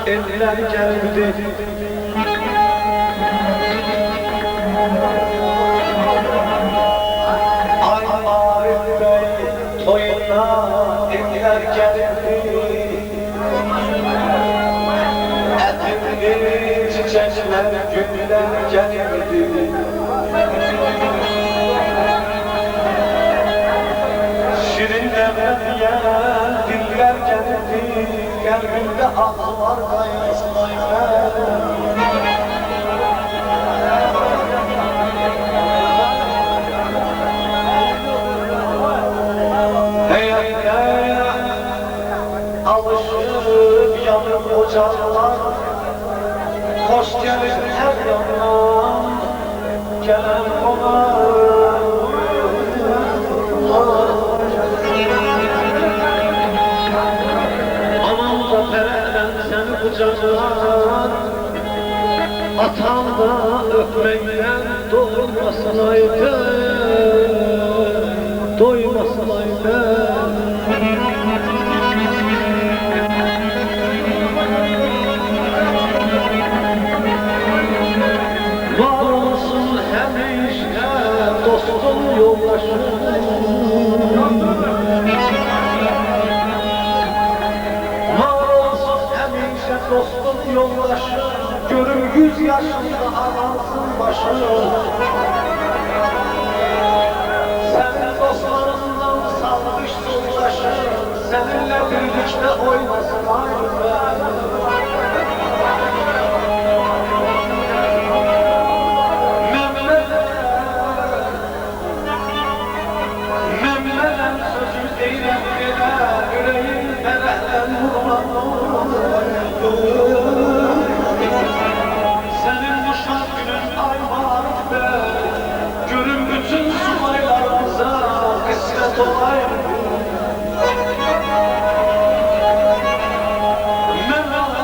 eller geldi. Ay Arif Bey toyuna eller geldi. Etimli çiçekler güller geldi. Şirinler diye diller geldi. Kalbimde ağlar kayıslaylar. Hey hey hey, alışıp yanıp ocaklar. Hoş gelir her yandan gelen konar. Aman da pereden seni kucaklar. Atan da öpmekten doymasaydı, doymasaydı. Var olsun hemşire Görüm 100 yaşında ağlansın başım. Senin dostlarından salmış soldaşım, seninle birlikte oynasın ayrı. Memleden sözü değilim bile, yüreğim dereden senin bu şan günün ay marif be, görün bütün subaylarımıza kısmet olayım. Memleden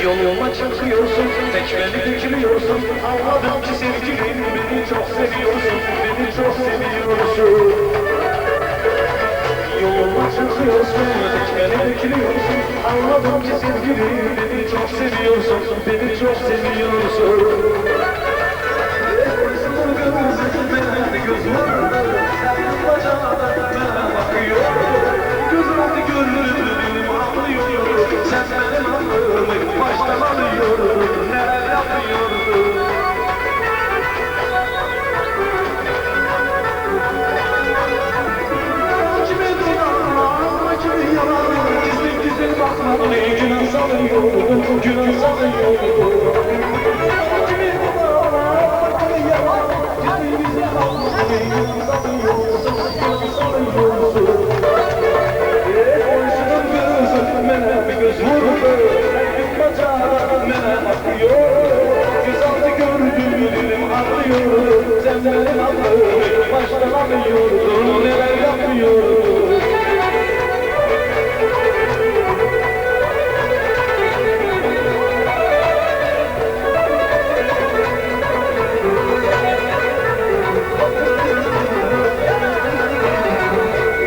Yoluma çıkıyorsun, tekmeli dökülüyorsun. Anladım ki sevgilim, beni çok seviyorsun, beni çok seviyorsun. Yoluma çıkıyorsun, tekmeli dökülüyorsun. Anladım ki sevgilim, beni çok seviyorsun, beni çok seviyorsun. Gözüm senin bacağına bakıyor. Gözümde gönlüm ağlıyor. Sen benim aklımı baştan alıyordun. Neler yapıyordun? Kimi yalan, kimi yalan. Gizli gizli bakmadın, günah salıyordun, günah salıyordun. Kimi yalan, kimi yalan. Gizli gizli bakmadın, günah salıyordun, günah salıyordun. Oysunun gözüm mene bir göz vurdu. Bir bacağına mene bakıyor. Göz altı gördüm dilim ağlıyor. Sen benim aklımı baştan alıyordun. Neler yapıyordun?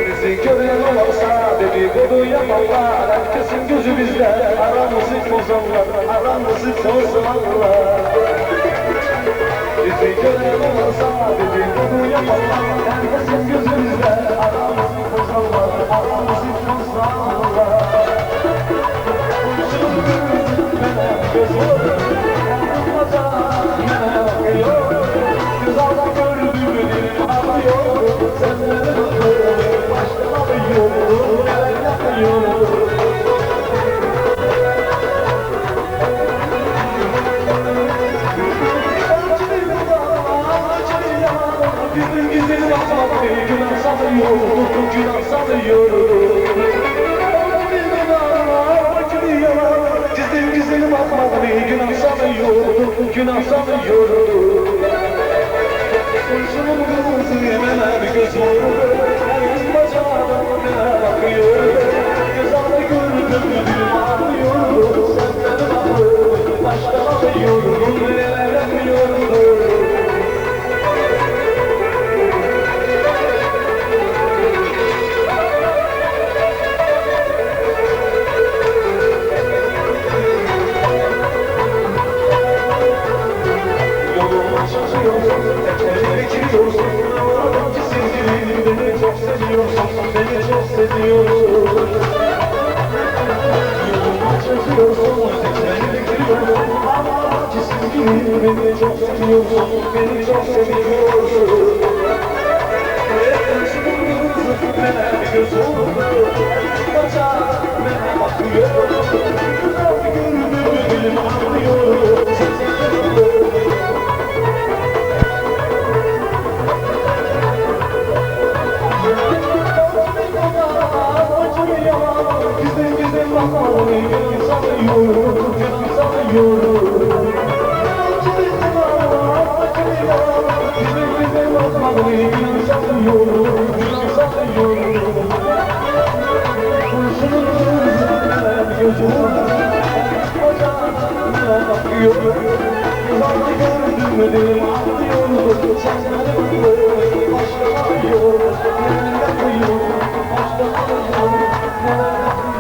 Bizi gören olsa dedikodu yaparlar. Herkesin gözü bizde, aramızı bozanlar, aramızı bozanlar. Bizi gören olsa dedikodu yaparlar. Herkesin gözü bizde, aramızı bozanlar, aramızı bozanlar. Şunun gözüne göz vurur, bacağına bakıyor. Göz altı gördüğümü dilim ağlıyor. Sen benim aklımı baştan alıyordun, neler yapıyordun? Bizim gizli bakmak bir günah salıyordun, günah salıyordun. Bizim gizli bakmak bir günah salıyordun, günah salıyordun. Kurşunun kızı yemene bir göz vurdu. Herkes bacağına bakıyor. Göz altı gördüm dilim ağlıyor. Sen benim aklımı baştan alıyordun, neler yapıyordun? Yoluma çıkıyorsun, tekmeli bekliyorsun. Anladım ki sevgilim, beni çok seviyorsun, beni çok seviyorsun. Yoluma çıkıyorsun, tekmeli bekliyorsun. Anladım ki sevgilim, beni çok seviyorsun, beni çok seviyorsun. Kurşunun kızı mene bir göz vurdu. Bacağına mene bakıyor. Güzel gördüğümü dilim ağlıyor. Güzel güzel bakmalı, günah salıyordun, günah salıyordun. Güzel güzel bakmalı, günah salıyordun, günah salıyordun. Kurşunun gözüne göz vurdu, bacağına bakıyor. Göz altı gördüğümü dilim ağlıyordu. Sen benim aklımı baştan alıyordun, neler yapıyordun, baştan alıyordun, neler yapıyordun, baştan alıyordun, neler yapıyordun.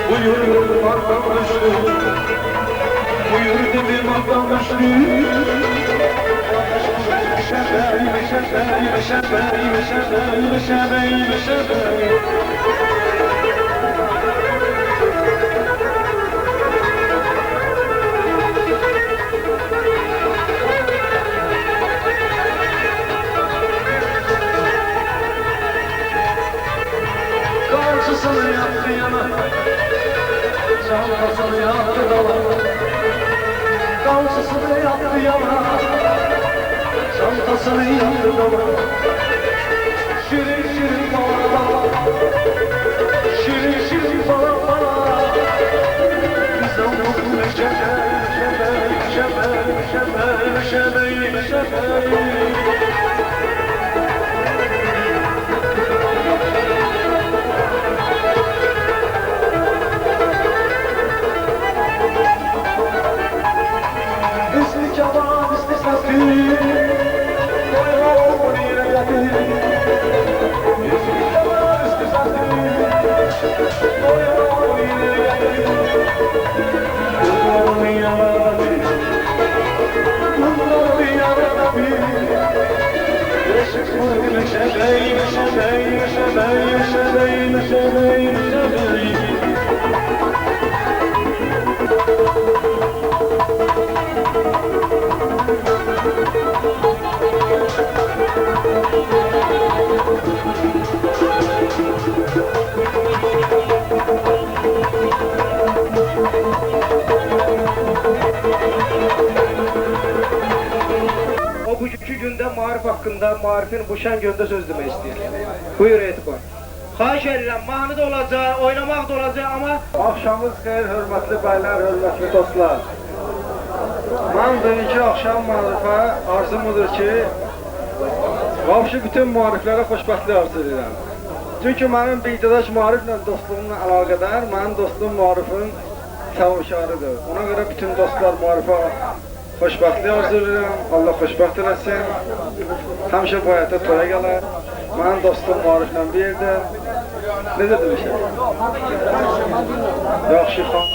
Buyur vatandaşlı, buyur dedim vatandaşlı. Kamçısını yaptı yana, çantasını yaptı dama. Şirin şirin bana bana, şirin şirin bana bana. Bizden mutlu meşebe, meşebe, meşebe, meşebe, meşebe, meşebe. Yaban istisnası, doyuyor yine yakın. Yaban istisnası, doyuyor yine yakın. Bunlar yarabbim, bunlar yarabbim. Yaşasın meşebeyi, meşebeyi, meşebeyi, meşebeyi, meşebeyi, meşebeyi. O bugünkü günde marif hakkında, marifin bu şən gündə söz demək istəyir. Buyur Etibar. Xahiş edirəm, mahnı da olacaq, oynamaq da olacaq, amma... Axşamınız xeyir, hörmətli bəylər, hörmətli dostlar. Mən bugünkü axşam marifə arzum odur ki, vəbşi bütün mariflərə xoşbəxtlik arzu edirəm. Çünki mənim biydadaş mariflə dostluğumla əlaqədar, mənim dostluğum marifin təvşarıdır. Ona görə bütün dostlar marifə xoşbəxtlik arzu edirəm, Allah xoşbəxt eləsin. Həmişə bu həyata toya gələr. Mənim dostum mariflə bir yerdə. Necə demişəm? Yaxşı xan.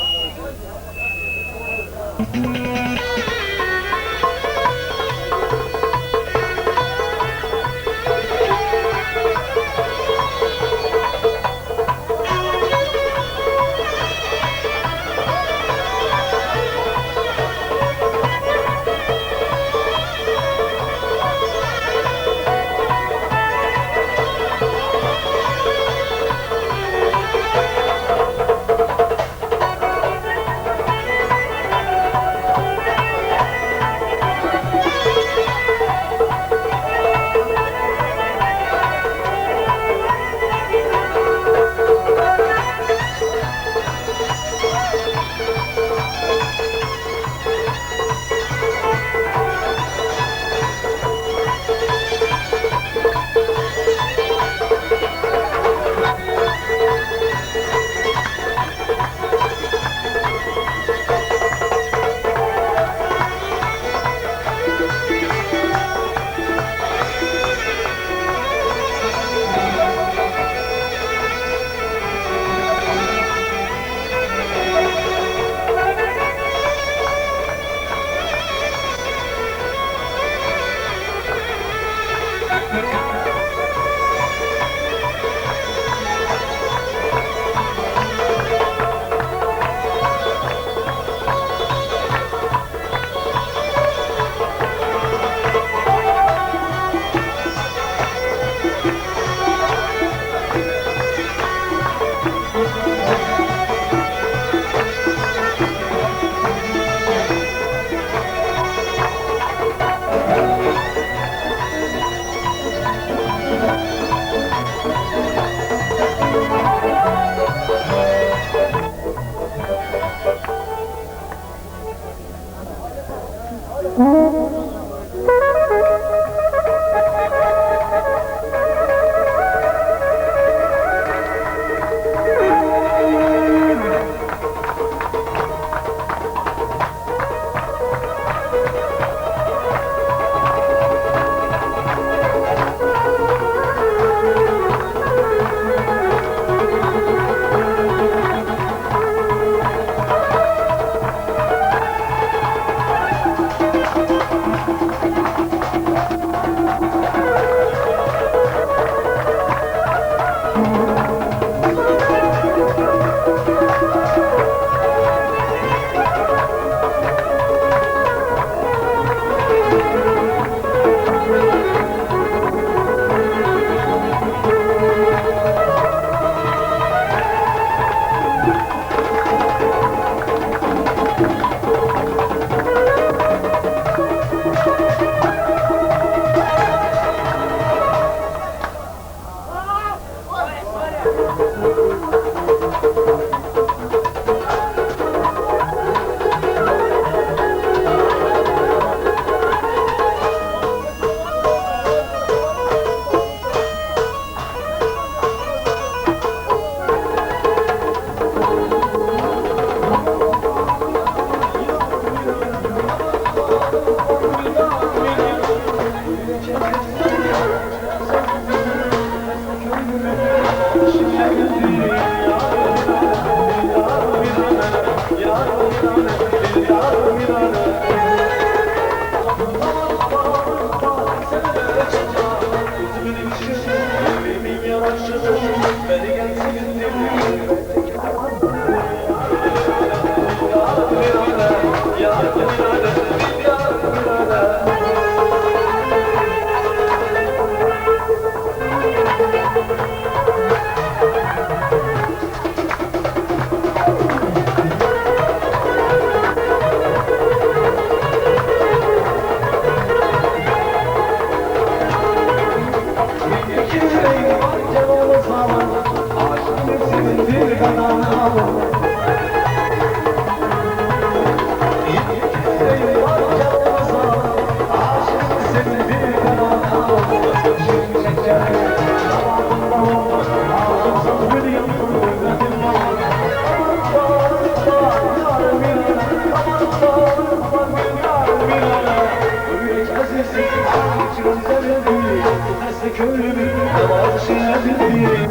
sesli köylümün namazı şehirli.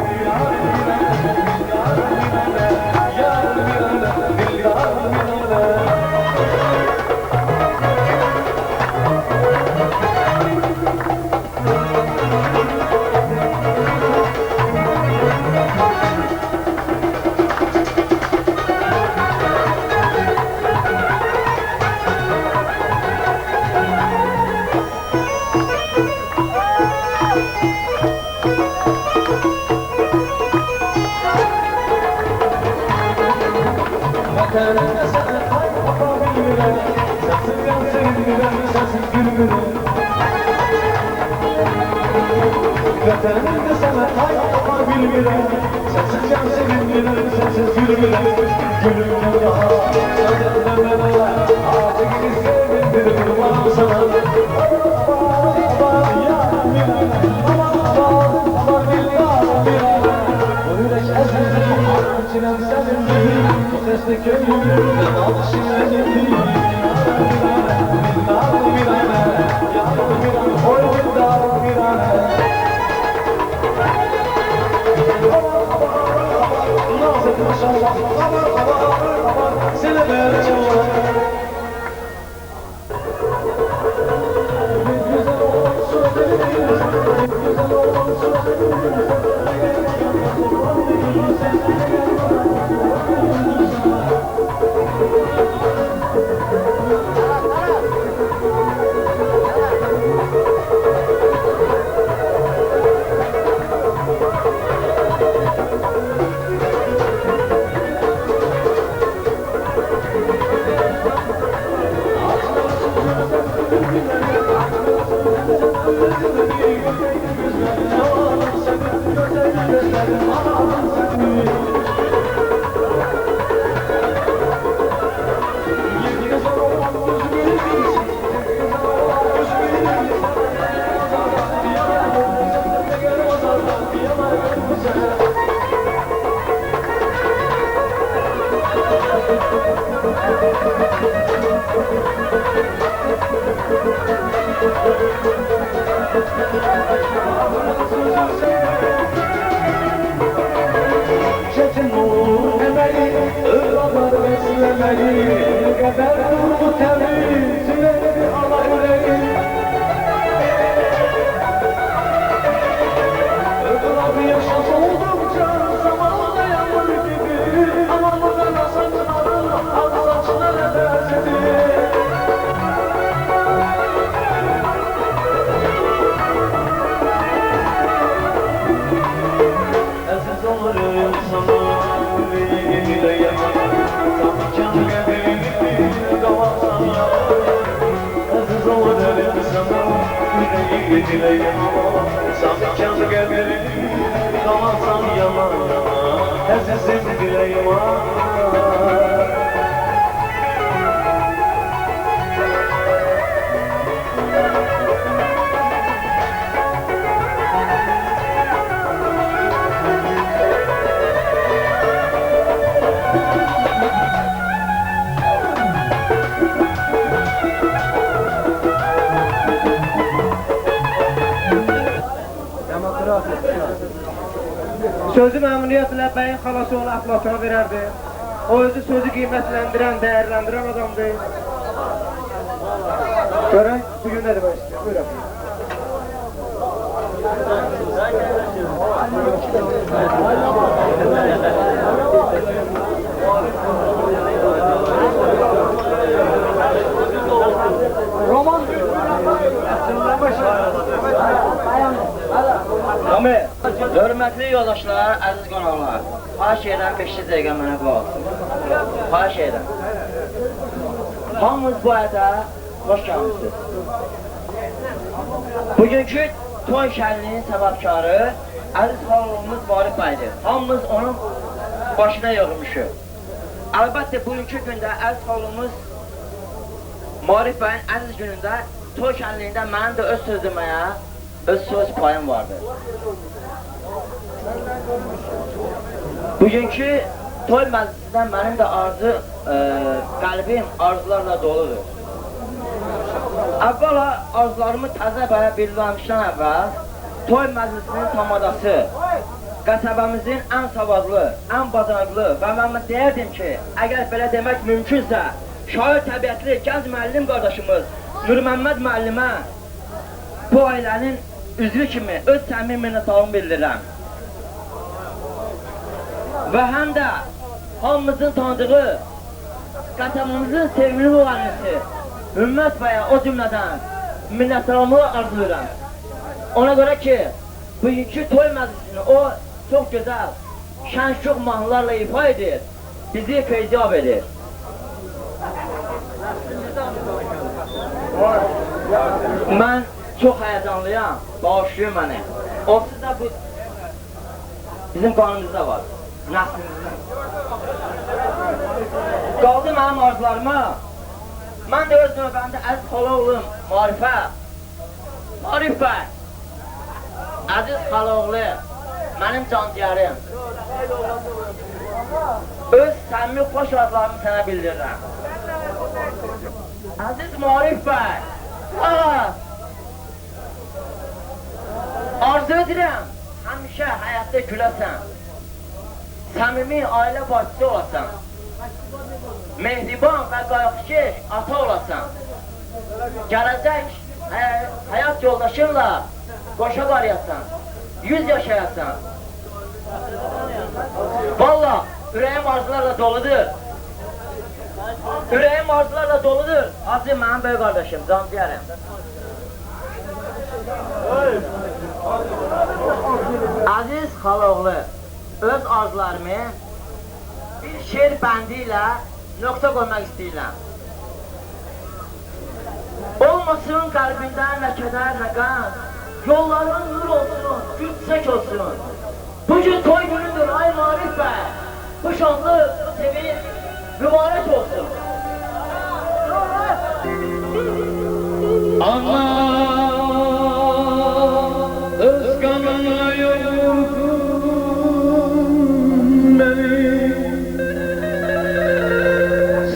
Vatanına sana kalp bilmiyorum, sensiz yansın bilmem, sensiz gülmüyorum. Vatanına sana kalp bilmiyorum, sensiz yansın bilmem, sensiz gülmüyorum. Gülümün daha sadırlamana, ağacı gibi sevdim var sana. Aman ya aman billah. Bu yürek ezildi, içinem sevindim. Sesli köylümün namazı şehirli. Sözü məmnuniyyətlə bəyin xalası onu Əflatona verərdi. O özü sözü qiymətləndirən, dəyərləndirən adamdır. Görək, bugün nə demək istəyir? Buyuraq. Roman Hörmətli yoldaşlar, əziz qonaqlar, xahiş edirəm 5 dəqiqə mənə qulaq asın. Xahiş edirəm. Hamınız bu ədə xoş gəlmişsiniz. Bugünkü toy şənliyinin səbəbkarı əziz xalqımız Marif bəydir. Hamımız onun başına yığılmışıq. Əlbəttə, bugünkü gündə əziz xalqımız Marif bəyin əziz günündə toy şənliyində mənim də öz söz deməyə, öz söz payım vardır. Bugünkü toy məclisindən mənim də qəlbim arzularla doludur. Əvvəla arzularımı təzə bəyə bildirmişdən əvvəl toy məclisinin tamadası, qəsəbəmizin ən savadlı, ən bacarıqlı və mən deyərdim ki, əgər belə demək mümkünsə, şair təbiətli gənc müəllim qardaşımız Nurməmməd müəllimə bu ailənin üzvü kimi öz səmimi minnətdarlığımı bildirirəm. Və həm də hamımızın tanıdığı qəsəbəmizin sevimli müəllisi Hümmət bəyə o cümlədən minnətdarlığımı arzulayıram. Ona görə ki, bugünkü toy məclisini o çox gözəl, şən-şux mahnılarla ifa edir, bizi feyziyab edir. Mən çox həyəcanlıyam, bağışlayın məni. Onsuz da bu bizim qanımızda var, nəslimizdə. Qaldı mənim arzularıma. Mən də öz növbəmdə əziz xalaoğlum Marif bəy, əziz xalaoğlu, mənim canciyərim. Öz səmimi xoş arzularımı sənə bildirirəm. Əziz Marif bəy, arzu edirəm, həmişə həyatda güləsən, səmimi ailə başçısı olasan, mehriban və qayğıkeş ata olasan, gələcək həyat yoldaşınla qoşa qarayasan, 100 yaşayasan. Valla, ürəyim arzularla doludur. Ürəyim arzularla doludur. Hacı mənim böyük qardaşım, canciyərim. Aziz xalaoğlu, öz arzularımı bir şeir bəndi ilə nöqtə qoymaq istəyirəm. Olmasın qəlbindən nə kədər, nə qəm, yolların nur olsun, gül çiçək olsun. Bugün toy günüdür, ay Marif bəy, bu şanlı, bu sevin, mübarək olsun. Ana öz qanına yoğurdun beni,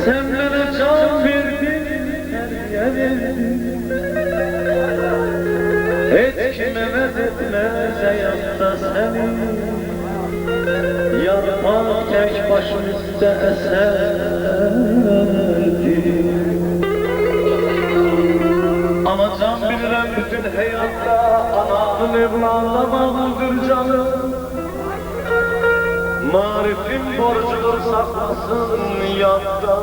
sen bana can verdin, terbiye verdin. Hiç kime methetmez hayatta seni, yarpak tek başımızda eserdi. Ama can bilirəm bütün hayatta, ananın evladına bağlıdır canım. Marifin borcudur saklasın yadda,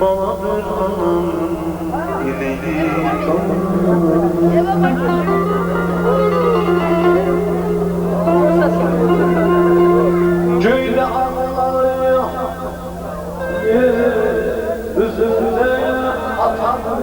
baladır anam ileri çok. Köyde ağlar üzümde atanım.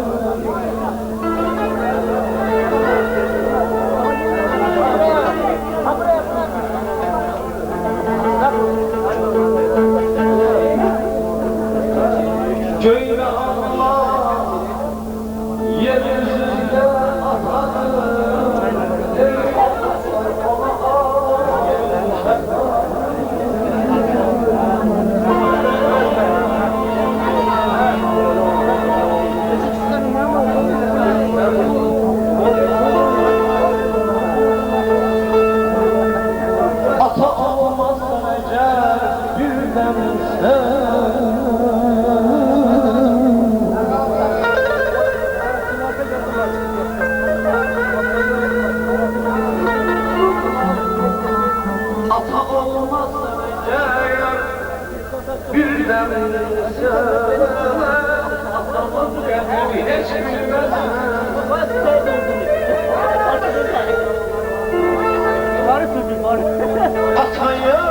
Köyde ağlar yeryüzünde atanım. Ata olmazsan eğer birden sen, ata olmazsan eğer birden sen, atamın kendini hiç bilmez. Ataya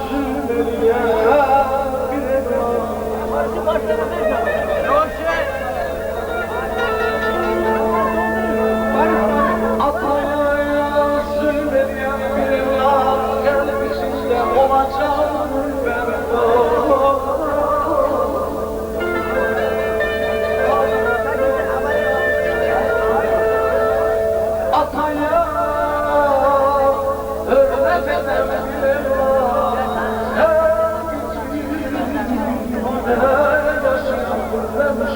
sürmeliye bir ataya sürmeliye bir evlat, kalp içinde olacağım ben o. Ataya hürmet eden bir evlat, sevgisi yaşını fırlamış.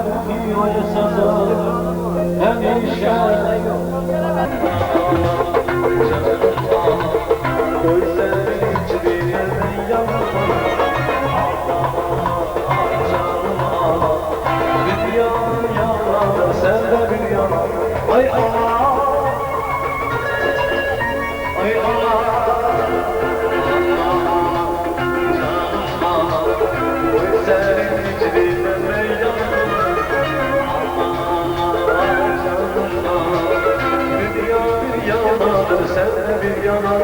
bir sazı Hemşe Gözlerin içlerine yanma Bir yana sen de bir yana Ay Allah Ay Allah Gözlerin içlerine yanma Bir yana sen de bir yana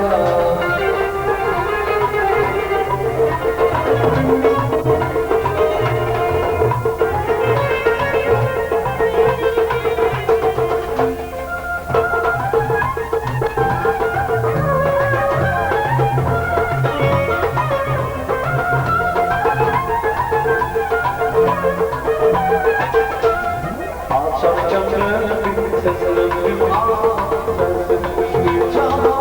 Alçakça bir seslendim sensin düştü çağla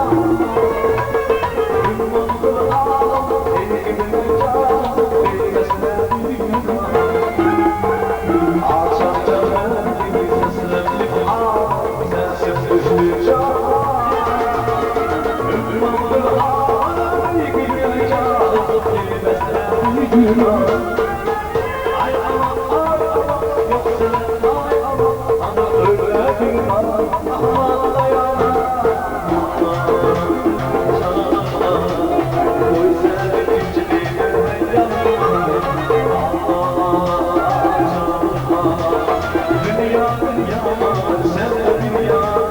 Ümmandı ağlam elimde çağla bir beslendim Alçakça bir seslendim sensin düştü çağla Ümmandı ağlam elimde çağla bir beslendim Ay aman ay aman yoksa ay aman ama özledim aman dayanamam Gözlerim içlerine yanma Dünyanın yaman sen de bir yana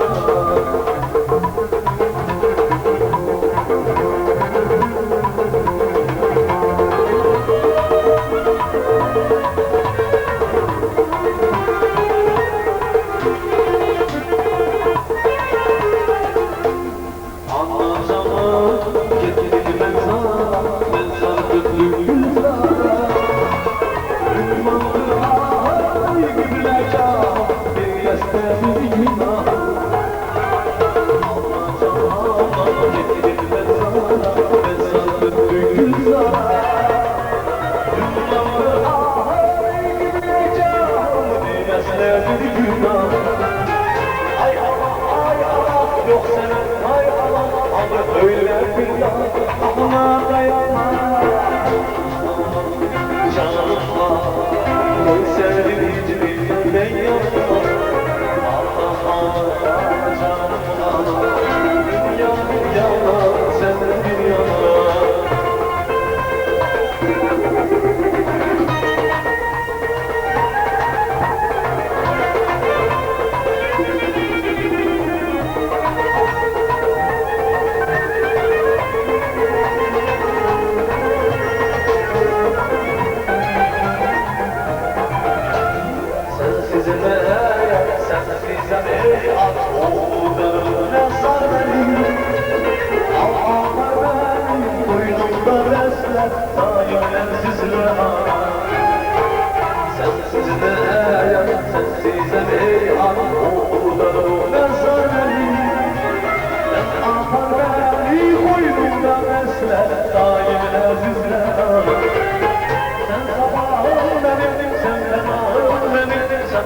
Ay Allah, ay Allah, yok senin ay Allah, ama öyle bir yana, aklına dayanamam. Canıma, koy senin içine ben yanıma. Allah'a canıma, dünyanın yana, sen bir yana.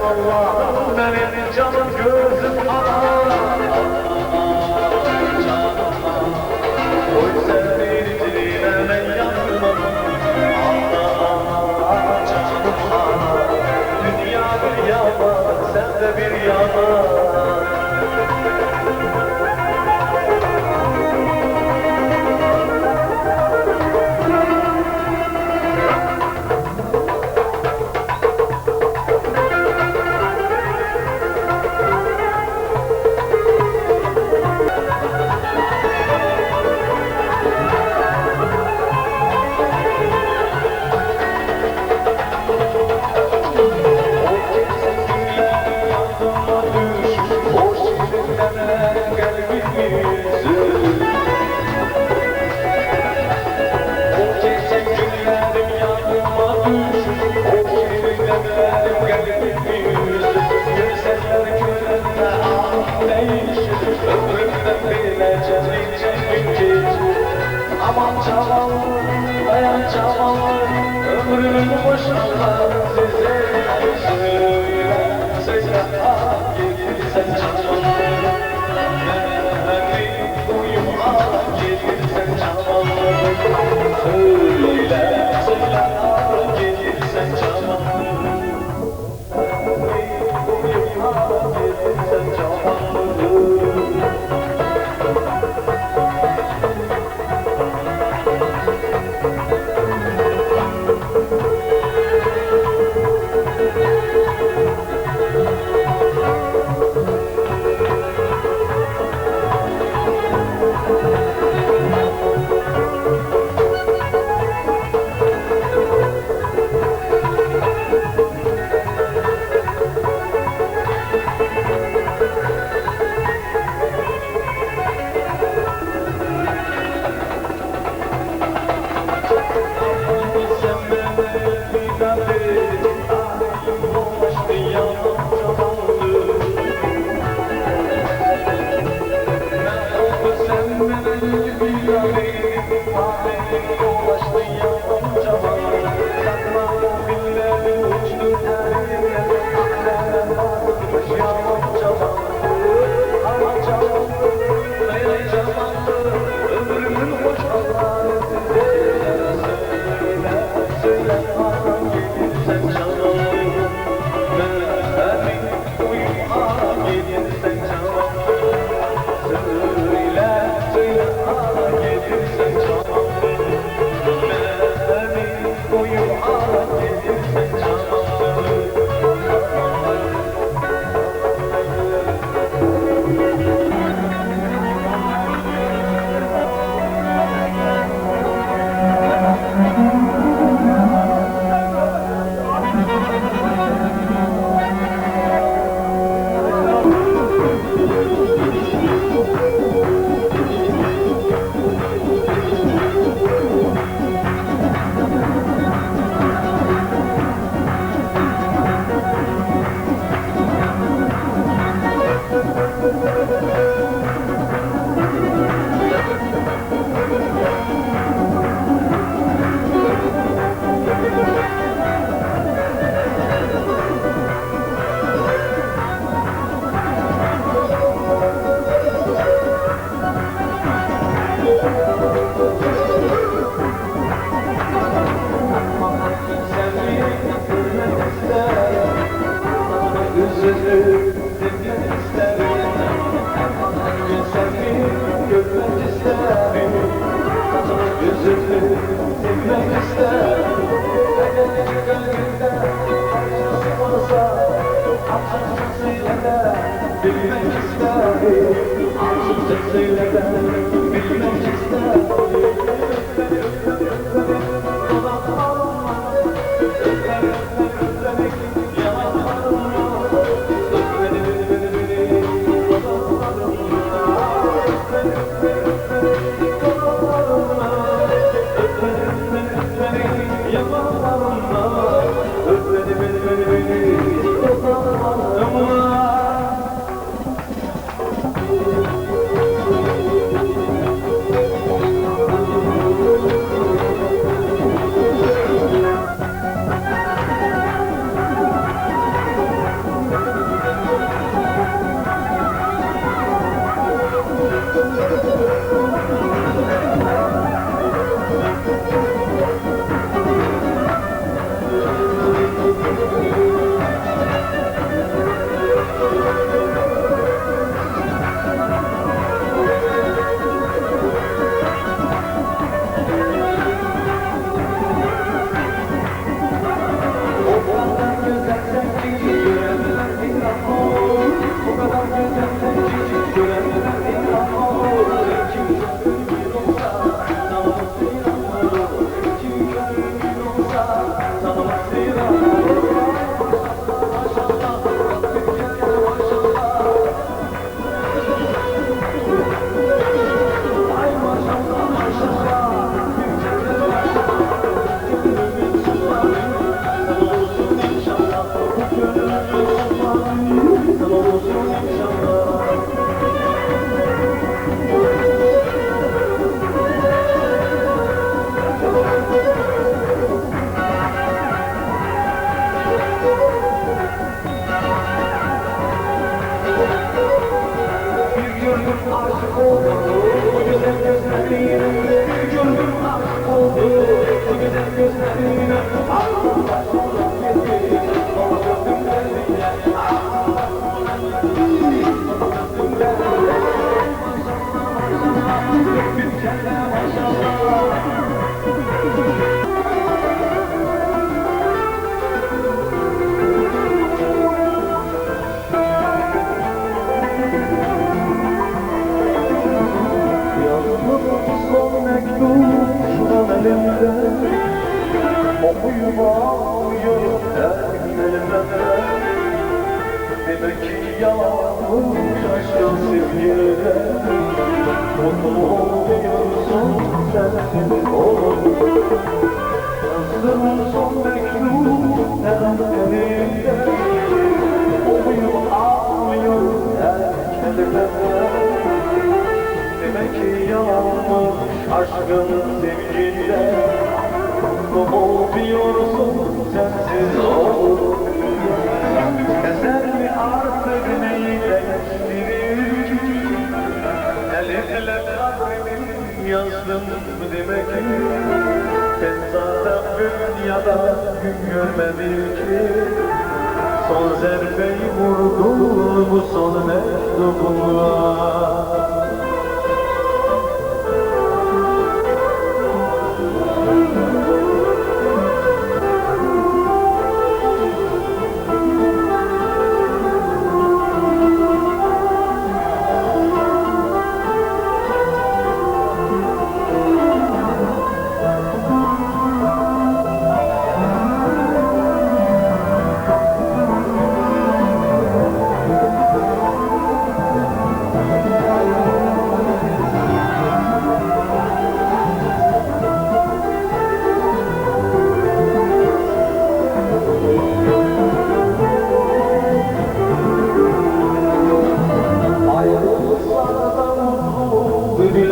Allah'ım benim canım gözüm aman Koy senin içine ben yanmam Allah canım aman Dünya bir yaman sen de bir yaman Aman çamal, dayan çamal, ömrümün boşuna size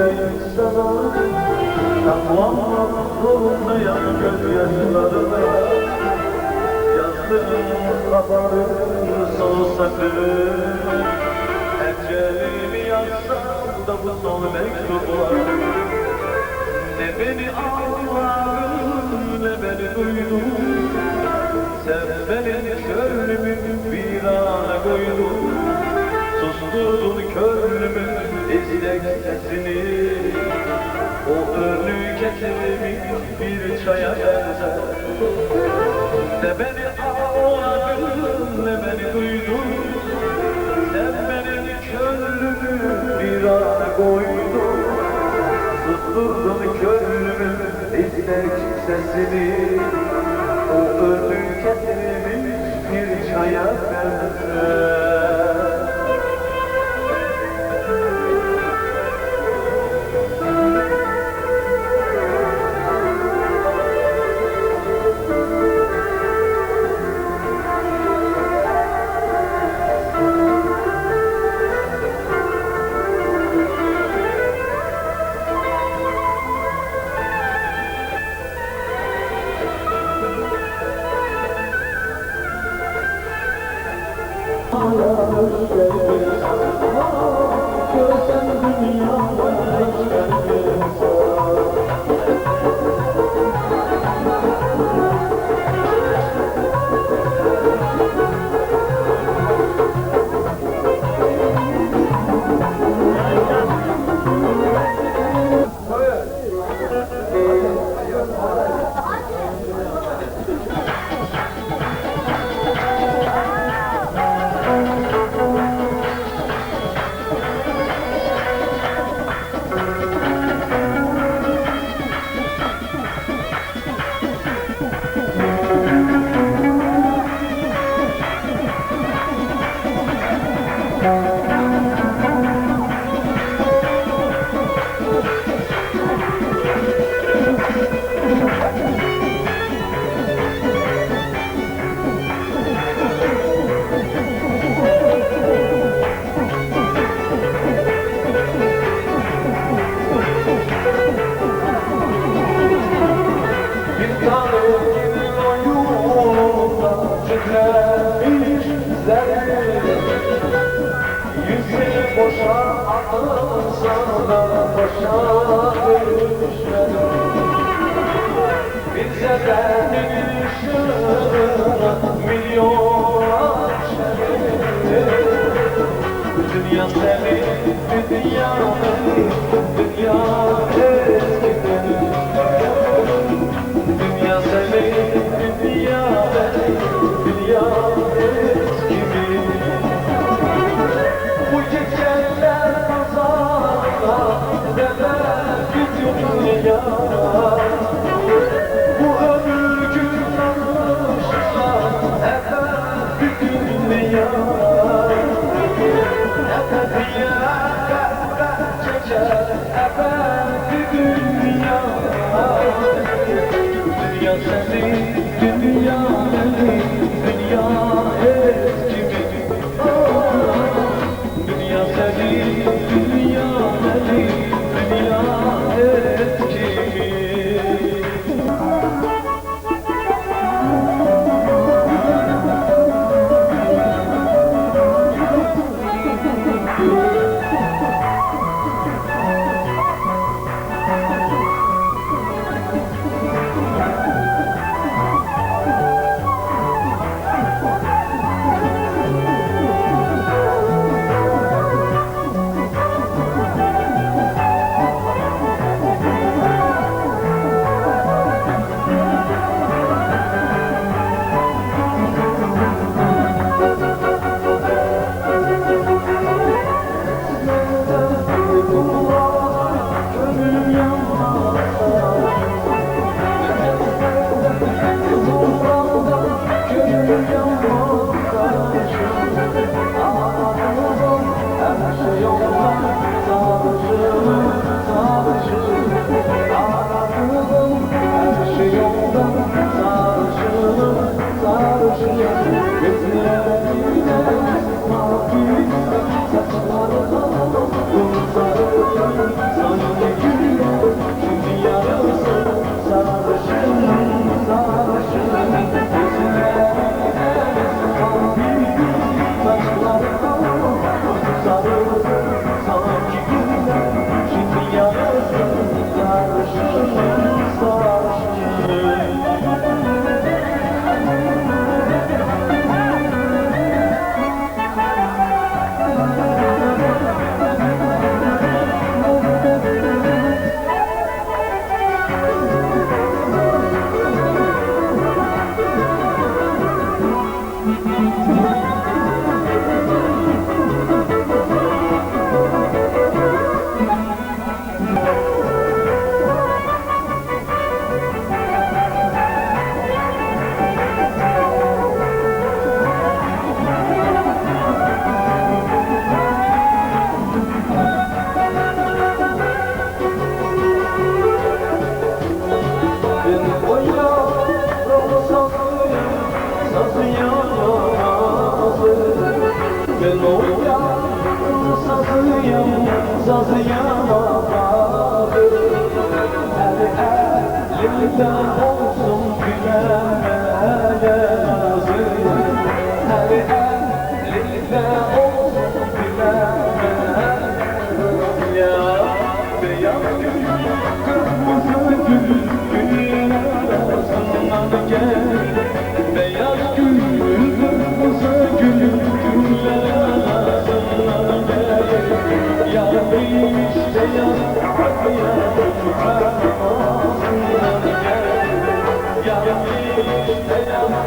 yüreğim sana saklanmak zorundayım gözyaşlarına. Yazdığım kabarır soğusa kır, ecelimi yazsam da bu son mektuplar. Ne beni anladın ne beni duydun, sevmenin gönlümü bir ana koydun. Susturdun gönlümün istek sesini, o ölü keçemi bir çaya benzer. Ne beni ağladın ne beni duydun, sevmenin gönlümü bir ana koydun. Susturdun gönlümün istek sesini, o ölü keçemi bir çaya benzer. Dünya senin, dünya benim, dünya eskidir. Dünya senin, dünya benim, dünya eskidir. Bu geceler pazarda neler bütün dünya. Bu ömür gün tanışsa efendim bütün dünya. Dünya senin, dünya benim, dünya eskidir. Dünya senin, dünya benim, dünya eskidir. Sarı sazı yamağı elimde olsun bilemede nazı her elimde olsun bilemede ya beyaz gül kırmızı gül gülün arasından gel beyaz gül kırmızı gül güller arasından gel yarım işte yaz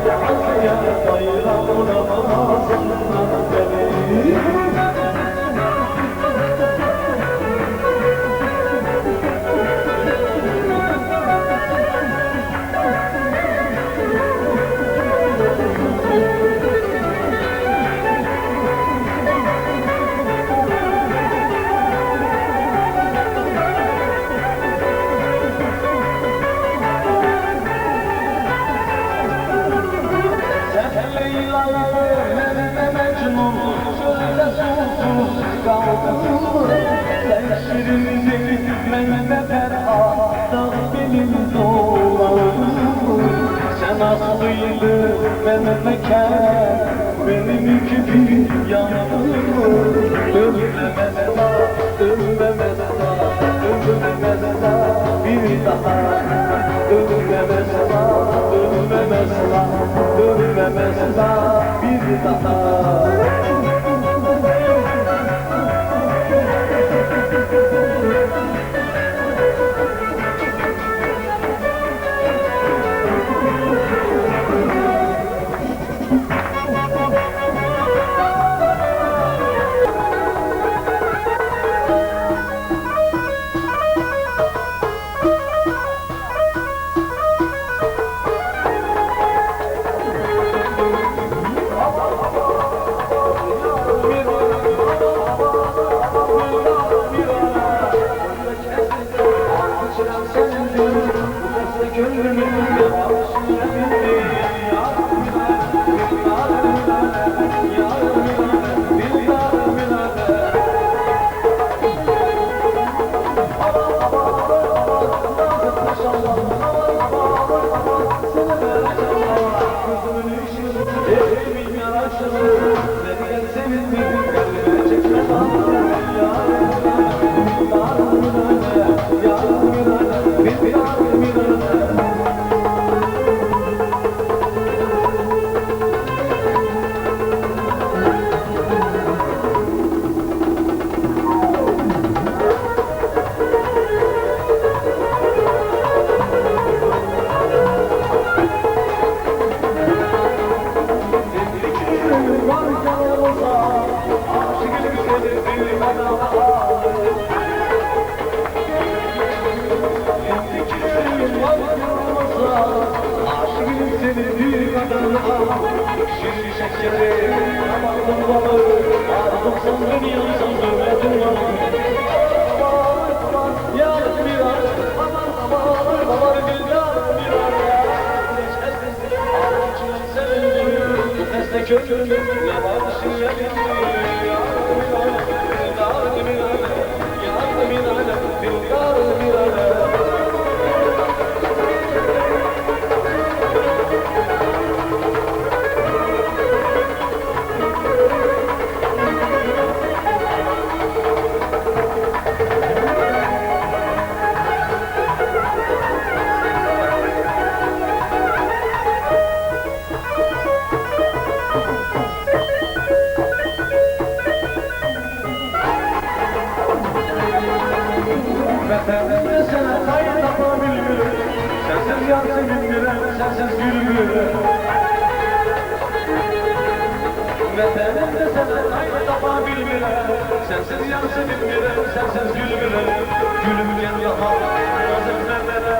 yarım işte yaz bayram namazından gel Sen aslıydın memleket benim gibi yandım Ölmemez daha, ölmemez daha, ölmemez daha bir daha Ölmemez daha, ölmemez daha, ölmemez daha bir daha Sensiz yansın bile, sensiz gül bile Gülüm gel yapar, nazım nerelere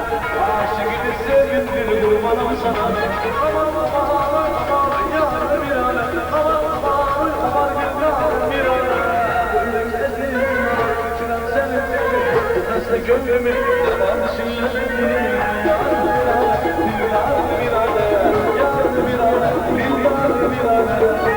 Aşık idi sevindir, kurbanım sana Aman aman aman, yar bir alem Aman aman aman, yar bir alem Uçuran senin, hasta gönlümü Devam şiirin, yar bir alem Yar bir alem, yar bir alem, yar bir alem